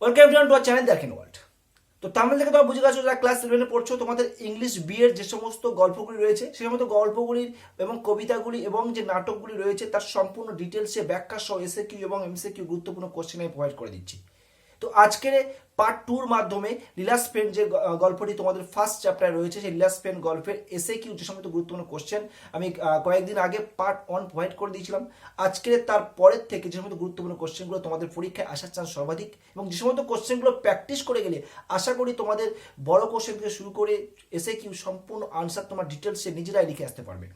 Welcome to our channel দেখেন world. তো তামিল থেকে তোমরা বুঝে গেছো, যারা ক্লাস 11-এ পড়ছো, তোমাদের ইংলিশ বি এর যে সমস্ত গল্পগুলি রয়েছে, সেই সমস্ত গল্পগুলির এবং কবিতাগুলি এবং যে নাটকগুলি রয়েছে তার সম্পূর্ণ ডিটেলসে ব্যাখ্যা সহ এসএ কিউ এবং এমসি কিউ গুরুত্বপূর্ণ কোশ্চেন আমি প্রোভাইড করে দিচ্ছি। তো আজকের পার্ট টুর মাধ্যমে লীলাস পেন যে গল্পটি তোমাদের ফার্স্ট চ্যাপ্টারে রয়েছে, সেই লীলাস পেন গল্পের এসএ কিউ যে সমস্ত গুরুত্বপূর্ণ কোশ্চেন আমি কয়েকদিন আগে পার্ট 1 প্রোভাইড করে দিয়েছিলাম। আজকের তার পরের থেকে যে সমস্ত গুরুত্বপূর্ণ কোশ্চেনগুলো তোমাদের পরীক্ষায় আসার চান্স সর্বাধিক এবং যে সমস্ত কোশ্চেনগুলো প্র্যাকটিস করে গেলে আশা করি তোমাদের বড় কোশ্চেন থেকে শুরু করে এসএ কিউ সম্পূর্ণ আনসার তোমার ডিটেলসে নিজেরাই লিখে আসতে পারবে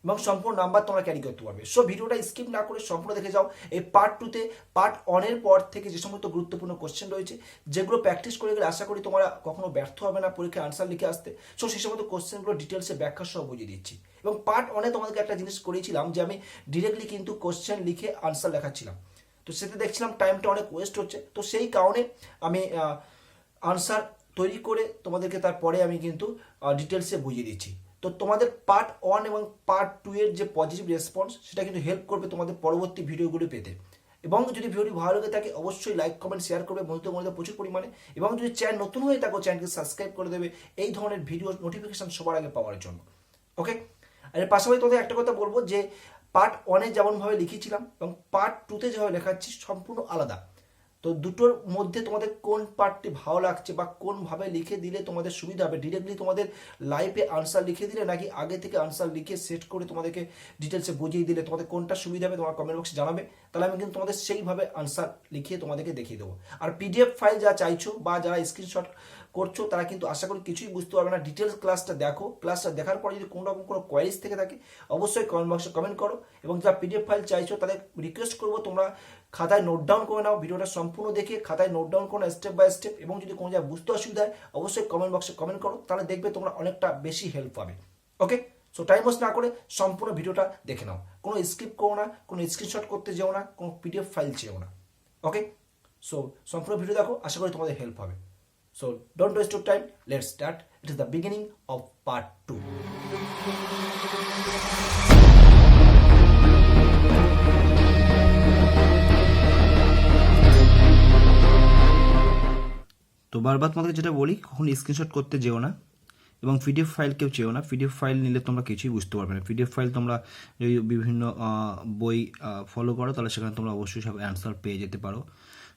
এবং সম্পূর্ণ নাম্বার তোমরা ক্যারি করতে পারবে। সো ভিডিওটা স্কিপ না করে সম্পূর্ণ দেখে যাও। এই পার্ট টুতে পার্ট ওয়ানের পর থেকে যে সমস্ত গুরুত্বপূর্ণ কোশ্চেন রয়েছে, যেগুলো প্র্যাকটিস করে গেলে আশা করি তোমরা কখনো ব্যর্থ হবে না পরীক্ষায় আনসার লিখে আসতে। সো সেই সমস্ত কোশ্চেনগুলো ডিটেলসে ব্যাখ্যা সহ বুঝিয়ে দিচ্ছি। এবং পার্ট ওয়ানে তোমাদেরকে একটা জিনিস করেছিলাম যে আমি ডিরেক্টলি কিন্তু কোশ্চেন লিখে আনসার লেখাচ্ছিলাম, তো সেটা দেখছিলাম টাইমটা অনেক ওয়েস্ট হচ্ছে। তো সেই কারণে আমি আনসার তৈরি করে তোমাদেরকে তারপরে আমি কিন্তু ডিটেলসে বুঝিয়ে দিচ্ছি। তো তোমাদের পার্ট 1 এবং পার্ট 2 এর যে পজিটিভ রেসপন্স, সেটা কিন্তু হেল্প করবে তোমাদের পরবর্তী ভিডিওগুলো পেতে। এবং যদি ভিডিওটি ভালো লেগে থাকে অবশ্যই লাইক কমেন্ট শেয়ার করবে বন্ধুদের মধ্যে প্রচুর পরিমাণে। এবং যদি চ্যানেল নতুন হয়ে থাকো চ্যানেলকে সাবস্ক্রাইব করে দেবে এই ধরনের ভিডিও নোটিফিকেশন সবার আগে পাওয়ার জন্য। ওকে, আর এর পাশাপাশি তোমাদের একটা কথা বলবো যে পার্ট 1-এ যেমনভাবে লিখেছিলাম এবং পার্ট 2-তে যেভাবে লেখাচ্ছি সম্পূর্ণ আলাদা। তো দুটোর মধ্যে তোমাদের কোন পার্টটি ভালো লাগছে বা কোনভাবে লিখে দিলে তোমাদের সুবিধা হবে, ডিরেক্টলি তোমাদের লাইভে আনসার লিখে দিলে নাকি আগে থেকে আনসার লিখে সেট করে তোমাদেরকে ডিটেলসে বুঝিয়ে দিলে, তোমাদের কোনটা সুবিধা হবে তোমার কমেন্ট বক্সে জানাবে। তাহলে আমি কিন্তু তোমাদের সেইভাবে আনসার লিখিয়ে তোমাদেরকে দেখিয়ে দেবো। আর পিডিএফ ফাইল যা চাইছো বা যারা স্ক্রিনশট করছো তারা কিন্তু আশা করি কিছুই বুঝতে পারবে না। ডিটেলস ক্লাসটা দেখো, ক্লাসটা দেখার পরে যদি কোনো রকম কোনো কোয়ারিজ থেকে থাকে অবশ্যই কমেন্ট বক্সে কমেন্ট করো। এবং যারা পিডিএফ ফাইল চাইছো তাদের রিকোয়েস্ট করবো তোমরা খাতায় নোট ডাউন করে নাও, ভিডিওটা সম্পূর্ণ দেখে খাতায় নোট ডাউন করো স্টেপ বাই স্টেপ। এবং যদি কোনো জায়গায় বুঝতে অসুবিধা হয় অবশ্যই কমেন্ট বক্সে কমেন্ট করো, তাহলে দেখবে তোমরা অনেকটা বেশি হেল্প পাবে। ওকে, সো টাইম ওয়েস্ট না করে সম্পূর্ণ ভিডিওটা দেখে নাও, কোনো স্কিপ করো না, কোনো স্ক্রিনশট করতে যেও না, কোনো পিডিএফ ফাইল চেও না। ওকে, সো সম্পূর্ণ ভিডিও দেখো, আশা করি তোমাদের হেল্প হবে। So don't waste your time, let's start. It is the beginning of part 2। তো বারবার তোমাদেরকে যেটা বলি, কখন স্ক্রিনশট করতে যেও না এবং পিডিএফ ফাইল কেউ চেও না। পিডিএফ ফাইল নিলে তোমরা কিছুই বুঝতে পারবে না। পিডিএফ ফাইল তোমরা যদি বিভিন্ন বই ফলো করো তাহলে সেখানে তোমরা অবশ্যই সব অ্যান্সার পেয়ে যেতে পারো।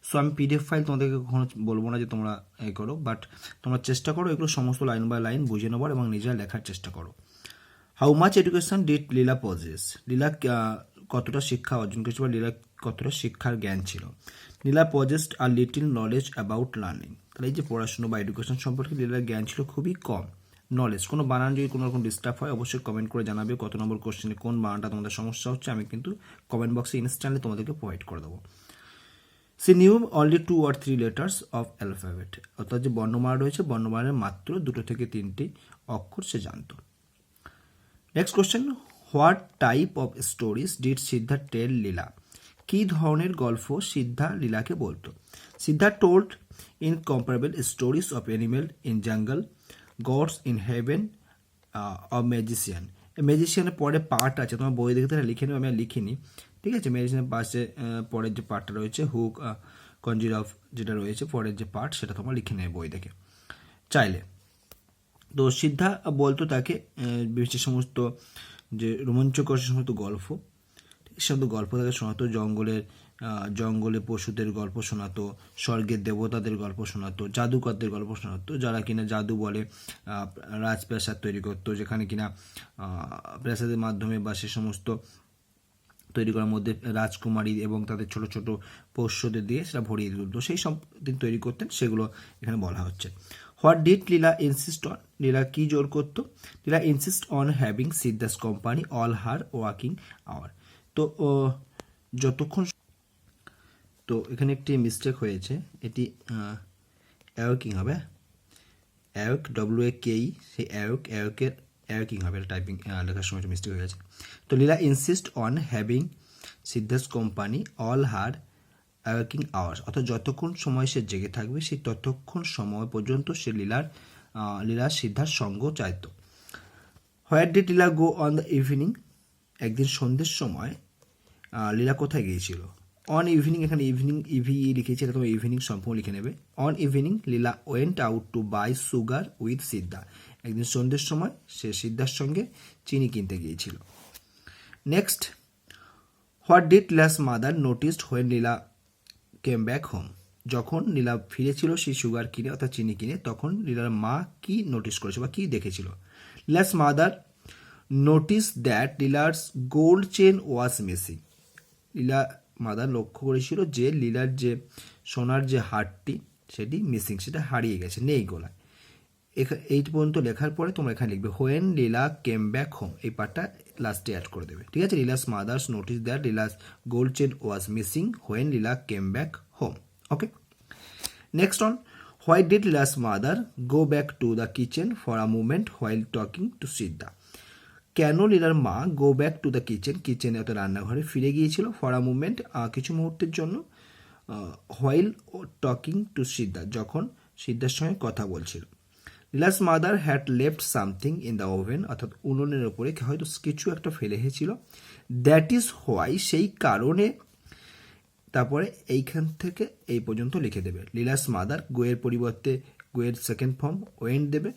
সো আমি পিডিএফ ফাইল তোমাদেরকে কখনো বলবো না যে তোমরা এ করো, বাট তোমরা চেষ্টা করো এগুলো সমস্ত লাইন বাই লাইন বুঝে নেবার এবং নিজেরা লেখার চেষ্টা করো। How much education did Leela possess? Leela কতটা শিক্ষা অর্জন করেছে বা লীলা কতটা শিক্ষার জ্ঞান ছিল? Leela possessed a little knowledge about learning. তাহলে এই যে পড়াশুনো বা এডুকেশন সম্পর্কে লীলার জ্ঞান ছিল খুবই কম। নলেজ, কোনো বানান যদি কোনো রকম ডিস্টার্ব হয় অবশ্যই কমেন্ট করে জানাবে কত নম্বর কোশ্চেনে কোন বানানটা তোমাদের সমস্যা হচ্ছে, আমি কিন্তু কমেন্ট বক্সে ইনস্ট্যান্টলি তোমাদেরকে প্রোভাইড করে দেবো। She knew only 2 or 3 letters of alphabet. অর্থাৎ যে বর্ণমালা রয়েছে বর্ণমালার মাত্র 2 থেকে 3টি অক্ষর সে জানতো। Next question, what type of stories did Siddha tell Leela? কী ধরনের গল্প সিদ্ধা লীলাকে বলতো? Siddha told incomparable stories of animal in jungle, gods in heaven, of magician. ম্যাজিশিয়ানের পরে পার্ট আছে, তোমার বই দেখতে লিখে নেবে, আমি আর লিখিনি, ঠিক আছে। ম্যাজিশিয়ানের পাশে পরের যে পার্টটা রয়েছে হুক কনজির অফ যেটা রয়েছে পরের যে পার্ট সেটা তোমার লিখে নেবে বই দেখে চাইলে। তো সিদ্ধা বলতো তাকে যে সমস্ত যে রোমাঞ্চকর সে সমস্ত গল্প, সে সমস্ত গল্প তাকে শোনাতো। জঙ্গলে পশুদের গল্প শোনাতো, স্বর্গের দেবতাদের গল্প শোনাতো, জাদুকরদের গল্প শোনাতো যারা কিনা জাদু বলে রাজপ্রাসাদ তৈরি করতো, যেখানে কিনা প্রাসাদের মাধ্যমে বা সে সমস্ত তৈরি করার মধ্যে রাজকুমারী এবং তাদের ছোট ছোট পোষ্যদের দিয়ে সেটা ভরিয়ে তুলত, সেই সব দিন তৈরি করতেন, সেগুলো এখানে বলা হচ্ছে। What did Leela insist on? Leela কি জোর করতো? Leela insist on having Siddha's company all her working hour. তো যতক্ষণ, তো এখানে একটি মিস্টেক হয়েছে, এটি অ্যাওয়াকিং হবে, অ্যাওয়াক WAKE, সেই অ্যাওয়াকের অ্যাওয়াকিং হবে, টাইপিং লেখার সময় একটা মিস্টেক হয়ে গেছে। তো Leela insist on having Siddha's company all her working hours, অর্থাৎ যতক্ষণ সময় সে জেগে থাকবে সেই ততক্ষণ সময় পর্যন্ত সে লীলার সিদ্ধার সঙ্গ চাইত। Where did Leela go on the evening? একদিন সন্ধ্যের সময় লীলা কোথায় গিয়েছিল? অন ইভিনিং, এখানে ইভিনিং ইভি লিখেছি, এটা তুমি ইভিনিং সম্পূর্ণ লিখে নেবে। On evening Leela went out to buy sugar with Siddha, একদিন সন্ধ্যের সময় সে সিদ্ধার সঙ্গে চিনি কিনতে গিয়েছিল। Next, what did Leela's mother noticed when Leela came back home, যখন লীলা ফিরেছিল সেই সুগার কিনে অর্থাৎ চিনি কিনে, তখন লীলার মা কি নোটিস করেছিল বা কি দেখেছিল। Leela's mother notice that Leela's gold chain was missing, Leela mother লক্ষ্য করেছিল যে লীলার যে সোনার যে হারটি সেটি মিসিং, সেটা হারিয়ে গেছে, নেই গোলায়। এই পর্যন্ত লেখার পরে তোমরা এখানে লিখবে when Leela came back home, এই পার্টটা লাস্টে অ্যাড করে দেবে, ঠিক আছে। Leela's mother's notice that Leela's gold chain was missing when Leela came back home. Okay, next on, why did Leela's mother go back to the kitchen for a moment while talking to Siddha, কেন লীলার মা go back to the kitchen, কিচেনে অর্থাৎ রান্নাঘরে ফিরে গিয়েছিল, for a moment কিছু মুহূর্তের জন্য, হোয়াইল টকিং টু সিদ্ধা, যখন সিদ্ধার সঙ্গে কথা বলছিল। Leela's mother had left something in the oven, অর্থাৎ উনুনের ওপরে হয়তো কিছু একটা ফেলে এসেছিল। দ্যাট ইজ হোয়াই, সেই কারণে, তারপরে এইখান থেকে এই পর্যন্ত লিখে দেবে। লীলাস মাদার, গোয়ের পরিবর্তে গোয়ের সেকেন্ড ফর্ম ওয়েন্ট দেবে।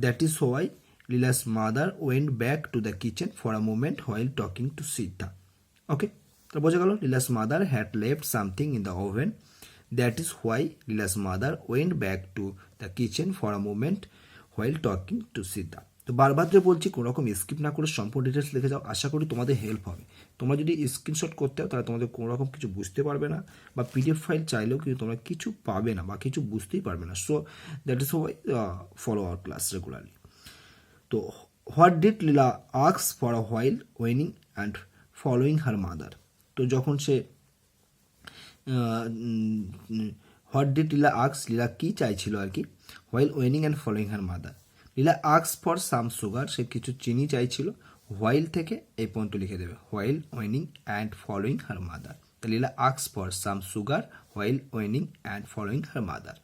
That is why Leela's mother went back to the kitchen for a moment while talking to Siddha. Okay, তো বোঝা গেল Leela's mother had left something in the oven, that is why Leela's mother went back to the kitchen for a moment while talking to Siddha. তো বারবার যে বলছি কোনো রকম skip না করে সম্পূর্ণ ডিটেলস লিখে যাও, আশা করি তোমাদের হেল্প হবে। তোমরা যদি স্ক্রিনশট করতে হয় তাহলে তোমাদের কোনো রকম কিছু বুঝতে পারবে না, বা পিডিএফ ফাইল চাইলেও কিন্তু তোমরা কিছু পাবে না বা কিছু বুঝতেই পারবে না। So that is why follow our class regularly. তো what did Leela ask for a while whining and following her mother, তো যখন সে what did Leela ask, Leela কি চাইছিল আর কি, while whining and following her mother, Leela ask for some sugar, সে কিছু চিনি চাইছিল, হোয়াইল থেকে এই পর্যন্ত লিখে দেবে, while whining and following her mother. তো Leela ask for some sugar while whining and following her mother.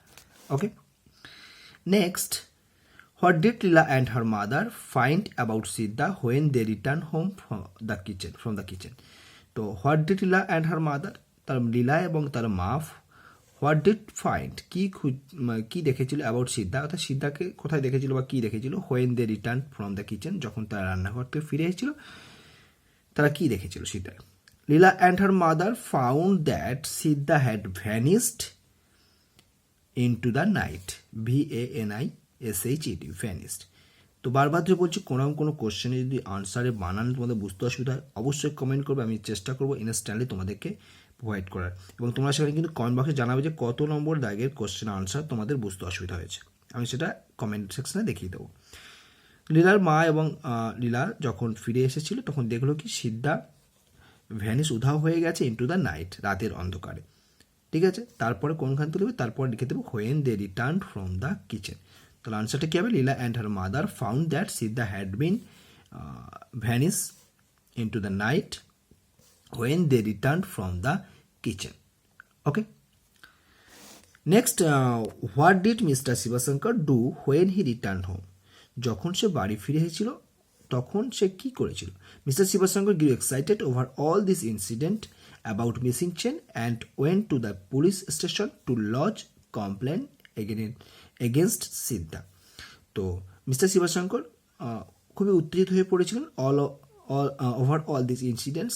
Okay, next, what did Leela and her mother find about Siddha when they returned home from the kitchen? তো what did Leela and her mother, তার লীলা এবং তার মা, what did find, কি দেখেছিল about সিদ্ধা, অর্থাৎ সিদ্ধাকে কোথায় দেখেছিল বা কি দেখেছিল, when they returned from the kitchen, যখন তারা রান্নাঘর থেকে ফিরে এসেছিল, তারা কি দেখেছিল সিদ্ধা। Leela and her mother found that Siddha had vanished into the night, VANISHED, vanished. তো বারবার যে বলছি কোনো কোশ্চেনে যদি আনসারে বানান তোমাদের বুঝতে অসুবিধা হয় অবশ্যই কমেন্ট করবে, আমি চেষ্টা করবো ইনস্ট্যান্টলি তোমাদেরকে প্রোভাইড করার, এবং তোমরা সেখানে কিন্তু কমেন্ট বক্সে জানাবে যে কত নম্বর দাগের কোশ্চেন আনসার তোমাদের বুঝতে অসুবিধা হয়েছে, আমি সেটা কমেন্ট সেকশনে দেখিয়ে দেবো। লীলার মা এবং লীলা যখন ফিরে এসেছিল তখন দেখলো কি সিদ্ধা ভ্যানিস, উধাও হয়ে গেছে, ইনটু দ্য নাইট, রাতের অন্ধকারে, ঠিক আছে। তারপরে কোনখান থেকে দেবে, তারপর লিখে দেবো when they return from the kitchen. তাহলে আনসারটা কী হবে, Leela and her mother found that Siddha had been vanish into the night when they return from the kitchen. Okay, next, what did Mr Shivshankar do when he return home, যখন সে বাড়ি ফিরে এসেছিল তখন সে কি করেছিল। Mr Shivshankar grew excited over all this incident about missing chain and went to the police station to lodge complaint against সিদ্ধা। তো মিস্টার শিবশঙ্কর খুবই উত্তেজিত হয়ে পড়েছিলেন ওভার অল দিস ইনসিডেন্টস,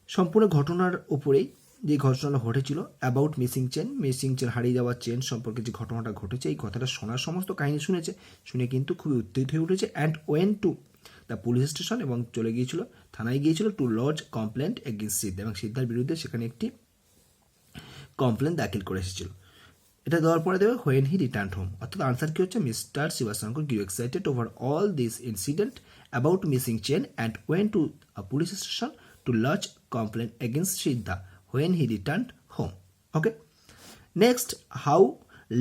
সম্পূর্ণ ঘটনার উপরেই, যে ঘটনাটা ঘটেছিল, অ্যাবাউট মিসিং চেন হারিয়ে যাওয়ার চেন সম্পর্কে যে ঘটনাটা ঘটেছে, এই কথাটা শোনার সমস্ত কাহিনী শুনে কিন্তু খুবই উত্তেজিত হয়ে উঠেছে। And went to the police station, এবং চলে গিয়েছিল, থানায় গিয়েছিল, টু লজ কমপ্লেন্ট এগেইনস্ট সিদ্ধা, এবং সিদ্ধার বিরুদ্ধে সেখানে একটি কমপ্লেন দাখিল করে এসেছিল। এটা দেওয়ার পরে দেবে হোয়েন হি রিটার্ন হোম, অর্থাৎ আনসার কি হচ্ছে, Mr Shivshankar grew excited over all this incident about missing chain and went to police station to lodge complain against Siddha when he return home. Okay, next, how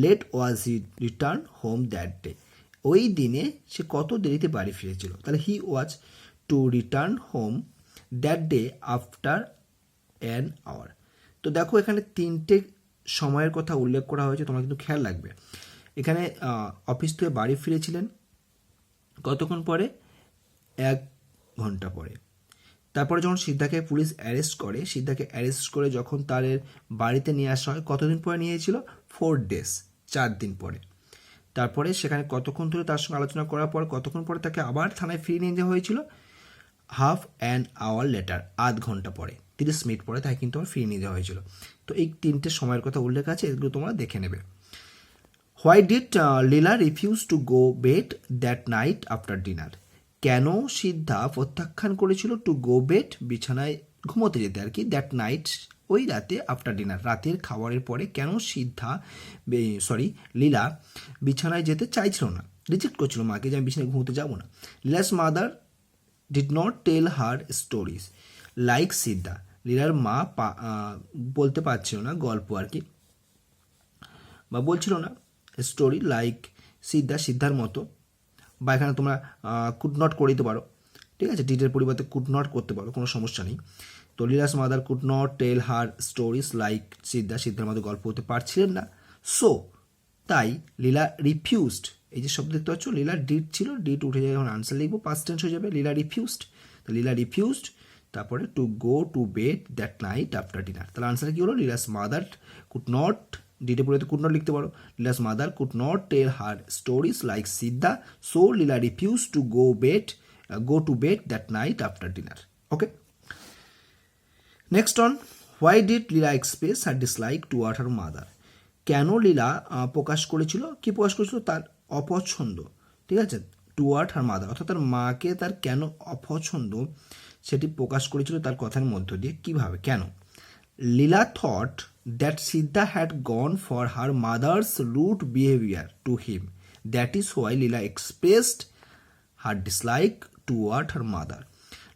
late was he return home that day, ওই দিনে সে কত দেরিতে বাড়ি ফিরেছিল। তাহলে he was to return home that day after an hour. তো দেখো এখানে তিনটে সময়ের কথা উল্লেখ করা হয়েছে, তোমরা কিন্তু খেয়াল রাখবে। এখানে অফিস থেকে বাড়ি ফিরেছিলেন কতক্ষণ পরে, 1 ঘন্টা পরে। তারপরে যখন সিদ্ধাকে পুলিশ অ্যারেস্ট করে, সিদ্ধাকে অ্যারেস্ট করে যখন তার বাড়িতে নিয়ে আসা হয়, কতদিন পরে নিয়ে এসেছিল? 4 days, 4 দিন পরে। তারপরে সেখানে কতক্ষণ ধরে তার সঙ্গে আলোচনা করার পর কতক্ষণ পরে তাকে আবার থানায় ফিরিয়ে নিয়ে যাওয়া হয়েছিল? হাফ অ্যান আওয়ার লেটার, আধ ঘন্টা পরে, 30 মিনিট পরে তাকে কিন্তু আমার ফিরিয়ে নিয়ে যাওয়া হয়েছিল। তো এই 3টে সময়ের কথা উল্লেখ আছে, এগুলো তোমরা দেখে নেবে। Why did Leela refuse to go bed that night after dinner? কেন সিদ্ধা প্রত্যাখ্যান করেছিল টু গো বেড, বিছানায় ঘুমোতে যেতে আর কি, দ্যাট নাইট, ওই রাতে, আফটার ডিনার, রাতের খাবারের পরে কেন লীলা বিছানায় যেতে চাইছিল না, রিজেক্ট করছিল মাকে যে আমি বিছানায় ঘুমোতে যাবো না? Leela's mother did not tell her stories like Siddha, লীলার মা বলতে পারছিল না গল্প আর কি, বা বলছিল না স্টোরি লাইক সিদ্ধার মতো, বা এখানে তোমরা কুড নট করে দিতে পারো, ঠিক আছে, ডিডের পরিবর্তে কুড নট করতে পারো, কোনো সমস্যা নেই। তো Leela's mother could not tell her stories like সিদ্ধার মতো গল্প হতে পারছিলেন না। সো তাই লীলা রিফিউজড, এই যে শব্দ দেখতে পাচ্ছ, লীলা ডিড ছিল, ডিড উঠে যাবে, যখন আনসার লিখবো পাস্ট টেন্স হয়ে যাবে, লীলা রিফিউজড। তো লীলা রিফিউজড, তারপরে to go to bed that night after dinner. তাহলে আনসার কি হলো? লীলাস মাদার কুড নট, ডিডে পরে কুড নট লিখতে পারো, Leela's mother could not tell her stories like Siddha, so Leela refuse to go to bed that night after dinner. Okay. Next on, why did Leela express her dislike toward her mother? কেন লীলা প্রকাশ করেছিল, কি প্রকাশ করেছিল? তার অপছন্দ, ঠিক আছে, টুয়ার্ড হার মাদার, অর্থাৎ তার মাকে তার কেন অপছন্দ সেটি প্রকাশ করেছিল তার কথার মধ্য দিয়ে। কিভাবে, কেন? Leela thought that Siddha had gone for her mother's rude behaviour to him, that is why Leela expressed her dislike toward her mother.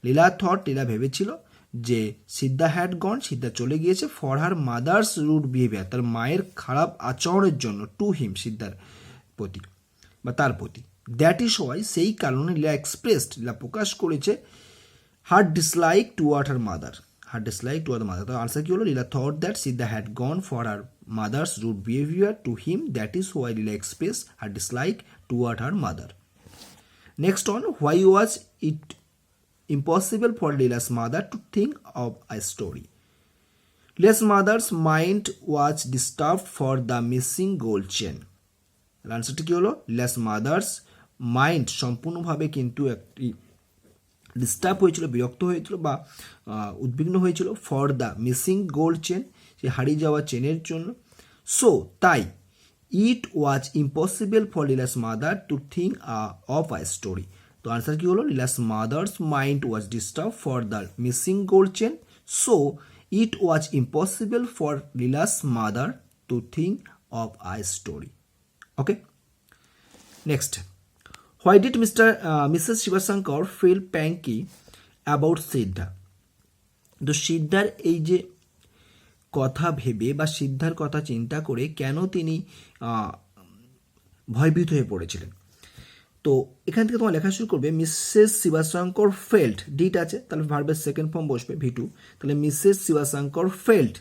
Leela ভেবেছিল যে সিদ্ধা হ্যাড গন, সিদ্ধা চলে গিয়েছে, for her mother's rude behaviour, তার মায়ের খারাপ আচরণের জন্য, টু হিম, সিদ্ধার প্রতি বা তার প্রতি, দ্যাট ইজ হোয়াই, সেই কারণে লীলা প্রকাশ করেছে her dislike toward her mother, তো আনসার কি হলো? Leela thought that Siddha had gone for her mother's rude behaviour to him, that is why Leela express her dislike toward her mother. Next on, why was it impossible for Leela's mother to think of a story? Leela's mother's mind was disturbed for the missing gold chain. আনসারটি কি হলো? Leela's mother's mind সম্পূর্ণভাবে কিন্তু একটি disturb হয়েছিল, বিরক্ত হয়েছিল বা উদ্বিগ্ন হয়েছিল, for the missing gold chain, সে হারিয়ে যাওয়া চেনের জন্য। সো তাই it was impossible for Leela's mother to think of a story. তো আনসার কি হলো? Leela's mother's mind was disturb for the missing gold chain, so it was impossible for Leela's mother to think of a story. Okay, next, why did Mrs Shivashankar feel panicky about Siddha? তো সিদ্ধার এই যে কথা ভেবে বা সিদ্ধার কথা চিন্তা করে কেন তিনি ভয়ভীত হয়ে পড়েছিলেন? তো এখান থেকে তোমার লেখা শুরু করবে, মিসেস শিবাশঙ্কর ফেল্ট, ডিট আছে, তাহলে ভার্বের সেকেন্ড ফর্ম বসবে ভি2, তাহলে Mrs Shivashankar felt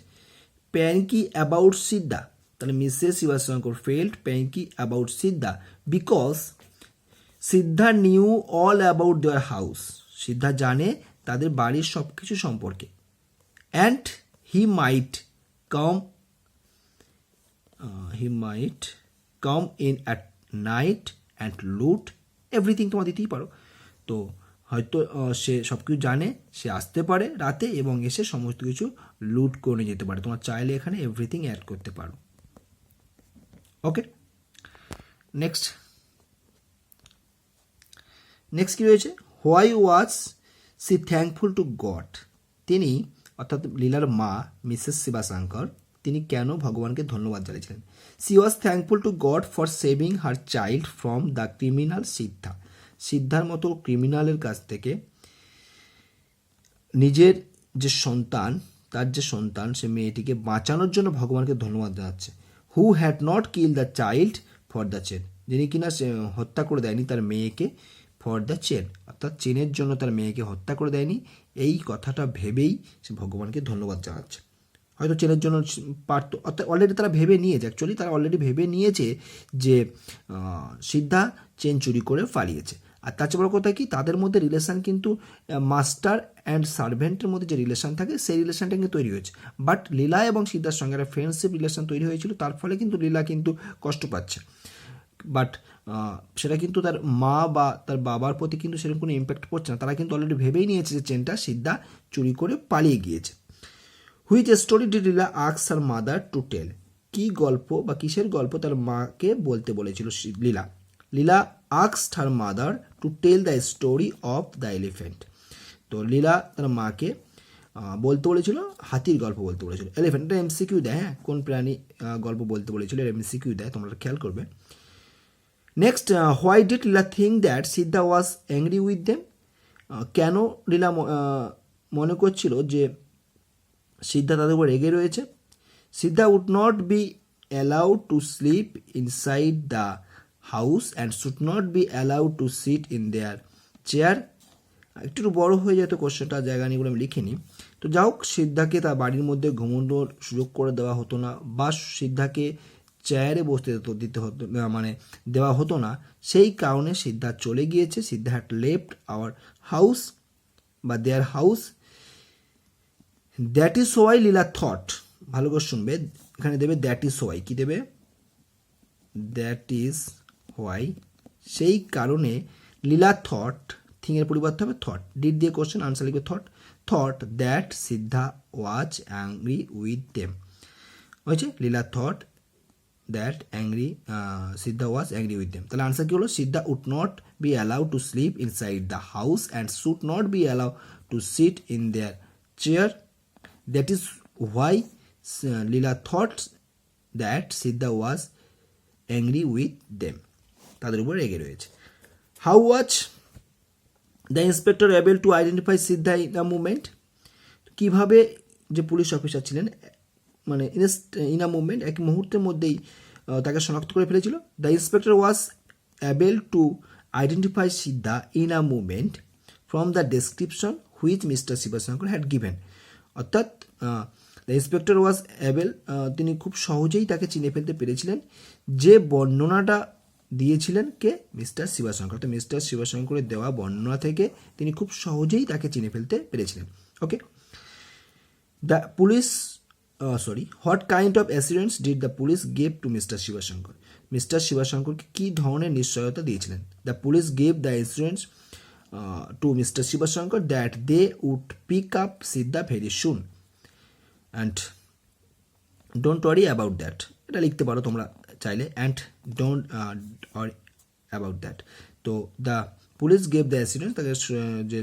panicky about Siddha, তাহলে Mrs Shivashankar felt panicky about Siddha because Siddha knew all about their house, Siddha জানে তাদের বাড়ির সব কিছু সম্পর্কে, and he might come in at night and loot everything, তোমরা দিতেই পারো। তো হয়তো সে সব কিছু জানে, সে আসতে পারে রাতে এবং এসে সমস্ত কিছু লুট করে নিয়ে যেতে পারে, তোমার চাইলে এখানে এভরিথিং অ্যাড করতে পারো। ওকে, নেক্সট কি রয়েছে? Why was she thankful to God? তিনি অর্থাৎ লীলার মা মিসেস শিবাশঙ্কর, তিনি কেন ভগবানকে ধন্যবাদ জানিয়েছিলেন? She was thankful to God for saving her child from the criminal Siddha, সিদ্ধার মতো ক্রিমিনালের কাছ থেকে নিজের যে সন্তান, তার যে সন্তান, সে মেয়েটিকে বাঁচানোর জন্য ভগবানকে ধন্যবাদ জানাচ্ছে। Who had not kill the child for the chain, যিনি কিনা সে হত্যা করে দেয়নি তার মেয়েকে, ফর দ্য চেন, অর্থাৎ চেনের জন্য তার মেয়েকে হত্যা করে দেয়নি, এই কথাটা ভেবেই সে ভগবানকে ধন্যবাদ জানাচ্ছে। হয়তো চেনের জন্য পারতো, অর্থাৎ অলরেডি তারা ভেবে নিয়েছে, অ্যাকচুয়ালি তারা অলরেডি ভেবে নিয়েছে যে সিদ্ধা চেন চুরি করে পালিয়েছে। আর তার চেয়ে বড় কথা কি, তাদের মধ্যে রিলেশান কিন্তু মাস্টার অ্যান্ড সার্ভেন্টের মধ্যে যে রিলেশান থাকে সেই রিলেশানটা কিন্তু তৈরি হয়েছে। বাট লীলা এবং সিদ্ধার সঙ্গে একটা ফ্রেন্ডশিপ রিলেশান তৈরি হয়েছিল, তার ফলে কিন্তু লীলা কিন্তু কষ্ট পাচ্ছে। বাট সেটা কিন্তু তার মা বা তার বাবার প্রতি কিন্তু সেরকম কোনো ইম্প্যাক্ট পড়ছে না, তারা কিন্তু অলরেডি ভেবেই নিয়েছে যে চেনটা সিদ্ধা চুরি করে পালিয়ে গিয়েছে। Which story did Leela ask her mother to tell, কী গল্প বা কিসের গল্প তার মাকে বলতে বলেছিল Leela? Leela asked her mother to tell the story of the elephant. তো লীলা তার মাকে বলতে বলেছিল হাতির গল্প বলতে বলেছিল। এলিফ্যান্ট, এটা এমসিকিউ দেয়, হ্যাঁ, কোন প্রাণী গল্প বলতে বলেছিল এমসিকিউ দেয়, তোমরা খেয়াল করবে। Next, why did Leela think that Siddha was angry with them, কেন লীলা মনে করছিল যে সিদ্ধা তাদের উপর রেগে রয়েছে? Siddha would not be allowed to sleep inside the house and should not be allowed to sit in their chair. একটু বড় হয়ে যেত কোশ্চেনটা, জায়গা নিয়ে আমি লিখিনি। তো যাই হোক, সিদ্ধাকে তার বাড়ির মধ্যে ঘুমানোর সুযোগ করে দেওয়া হতো না, বা সিদ্ধাকে চেয়ারে বসতে দিতে হতো মানে দেওয়া হতো না, সেই কারণে সিদ্ধা চলে গিয়েছে। সিদ্ধা হ্যাড লেফট আওয়ার হাউস বা their house. That is Y Leela thought, ভালো করে শুনবে, এখানে দেবে দ্যাট ইজ ওয়াই, কী দেবে? দ্যাট ইজ হোয়াই, সেই কারণে লীলা থট, থিংয়ের পরিবর্তে হবে থট, ডিড দিয়ে কোশ্চেন, আনসার লিখবে thought. Thought that Siddha was angry with them, হয়েছে Leela thought that Siddha was angry with them. তাহলে আনসার কী হলো? Siddha would not be allowed to sleep inside the house and should not be allowed to sit in their chair. That is why Leela thought that Siddha was angry with them, তাদের উপর রেগে রয়েছে। How was the inspector able to identify Siddha in the movement, কীভাবে যে police officer ছিলেন মানে in a movement, এক মুহূর্তের মধ্যেই তাকে শনাক্ত করে ফেলেছিল। The inspector was able to identify Siddha in a movement from the description which mister Shivshankar had given. অর্থাৎ দ্য ইন্সপেক্টর ওয়াজ অ্যাবেল, তিনি খুব সহজেই তাকে চিনে ফেলতে পেরেছিলেন যে বর্ণনাটা দিয়েছিলেন কে? মিস্টার শিবশঙ্কর। তো মিস্টার শিবশঙ্করের দেওয়া বর্ণনা থেকে তিনি খুব সহজেই তাকে চিনে ফেলতে পেরেছিলেন। Okay, the police what kind of assurance did the police gave to Mr Shivshankar, Mr শিবশঙ্করকে কী ধরনের নিশ্চয়তা দিয়েছিলেন? The police gave the assurance to Mr Shivshankar that they would pick up Siddha very soon and don't worry about that, এটা লিখতে পারো তোমরা চাইলে, and don't worry about that. তো the police gave the assurance, তাকে যে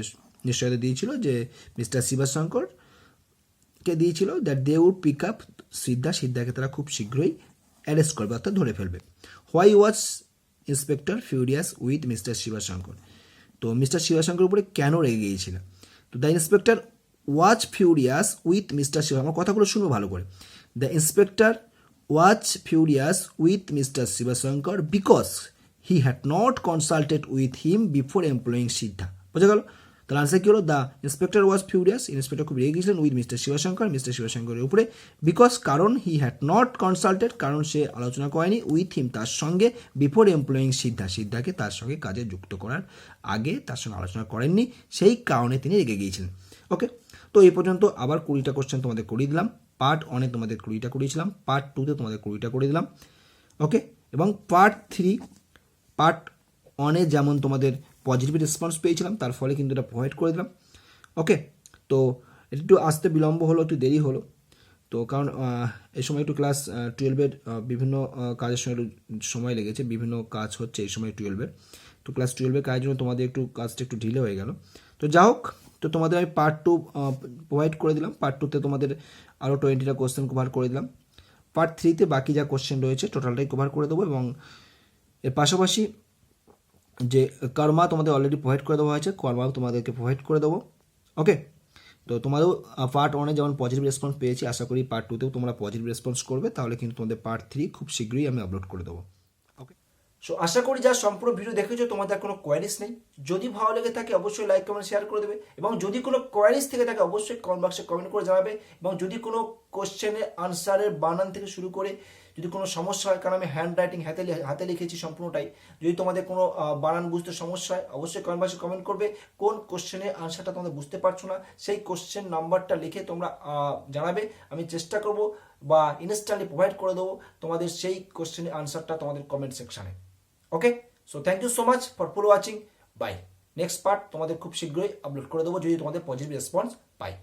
নিশ্চয়তা দিয়েছিল যে মিস্টার শিবশঙ্করকে দিয়েছিল that they would pick up সিদ্ধাকে তারা খুব শীঘ্রই অ্যারেস্ট করবে, অর্থাৎ ধরে ফেলবে। Why was inspector furious with Mr Shivshankar, তো মিস্টার শিবশঙ্কর উপরে কেন রেগে গিয়েছিল? তো the inspector was furious with Mr Shivshankar, আমার কথাগুলো শুনবো ভালো করে। The inspector was furious with Mr Shivshankar because he had not consulted with him before employing Siddha. বোঝা গেল? তাহলে আনসার কী হলো? The inspector was furious, inspector খুব রেগে গিয়েছিলেন উইথ মিস্টার শিবশঙ্করের উপরে, বিকজ কারণ হি হ্যাড নট কনসাল্টেড, কারণ সে আলোচনা করেনি, উইথ হিম তার সঙ্গে, বিফোর এমপ্লয়িং সিদ্ধাকে তার সঙ্গে কাজে যুক্ত করার আগে তার সঙ্গে আলোচনা করেননি, সেই কারণে তিনি রেগে গিয়েছিলেন। ওকে, তো এই পর্যন্ত আবার 20টা কোশ্চেন তোমাদের করিয়ে দিলাম। পার্ট 1-এ তোমাদের 20টা করিয়েছিলাম, পার্ট 2-তে তোমাদের 20টা করে দিলাম। ওকে, এবং পার্ট 1-এ যেমন তোমাদের পজিটিভ রেসপন্স পেয়েছিলাম, তার ফলে কিন্তু এটা প্রোভাইড করে দিলাম। ওকে, তো একটু আসতে বিলম্ব হলো, একটু দেরি হলো, তো কারণ এই সময় একটু ক্লাস 12-এর বিভিন্ন কাজের সঙ্গে সময় লেগেছে, বিভিন্ন কাজ হচ্ছে এই সময় 12-এর, তো ক্লাস 12-এর কাজের জন্য তোমাদের একটু কাজটা একটু ঢিলে হয়ে গেল। তো যা হোক, তো তোমাদের আমি পার্ট 2 প্রোভাইড করে দিলাম। পার্ট 2-তে তোমাদের আরও 20টা কোশ্চেন কভার করে দিলাম। পার্ট 3-তে বাকি যা কোশ্চেন রয়েছে টোটালটাই কভার করে দেবো, এবং এর পাশাপাশি যে কর্মা তোমাদের অলরেডি প্রোভাইড করে দেওয়া হয়েছে, কর্মাও তোমাদেরকে প্রোভাইড করে দেবো। ওকে, তো তোমাদেরও পার্ট 1-এ যেমন পজিটিভ রেসপন্স পেয়েছি, আশা করি পার্ট 2-তেও তোমরা পজিটিভ রেসপন্স করবে, তাহলে কিন্তু তোমাদের পার্ট 3 খুব শীঘ্রই আমি আপলোড করে দেবো। ওকে, সো আশা করি যা সম্পূর্ণ ভিডিও দেখেছো তোমাদের কোনো কোয়ারিজ নেই। যদি ভালো লেগে থাকে অবশ্যই লাইক কমেন্ট শেয়ার করে দেবে, এবং যদি কোনো কোয়ারিজ থেকে থাকে অবশ্যই কমেন্ট বক্সে কমেন্ট করে জানাবে, এবং যদি কোনো কোশ্চেনের আনসারের বানান থেকে শুরু করে যদি কোনো সমস্যা হয়, কারণ আমি হ্যান্ড রাইটিং হাতে লিখেছি সম্পূর্ণটাই, যদি তোমাদের কোনো বানান বুঝতে সমস্যা হয় অবশ্যই কমেন্ট বক্সে কমেন্ট করবে। কোন কোশ্চেনের আনসারটা তোমরা বুঝতে পারছো না সেই কোশ্চেন নাম্বারটা লিখে তোমরা জানাবে, আমি চেষ্টা করব বা ইনস্ট্যান্টলি প্রোভাইড করে দেবো তোমাদের সেই কোশ্চেনের আনসারটা তোমাদের কমেন্ট সেকশানে। Okay, so thank you so much for full watching, bye. Next part তোমাদের খুব শীঘ্রই আপলোড করে দেবো যদি তোমাদের পজিটিভ রেসপন্স পাই।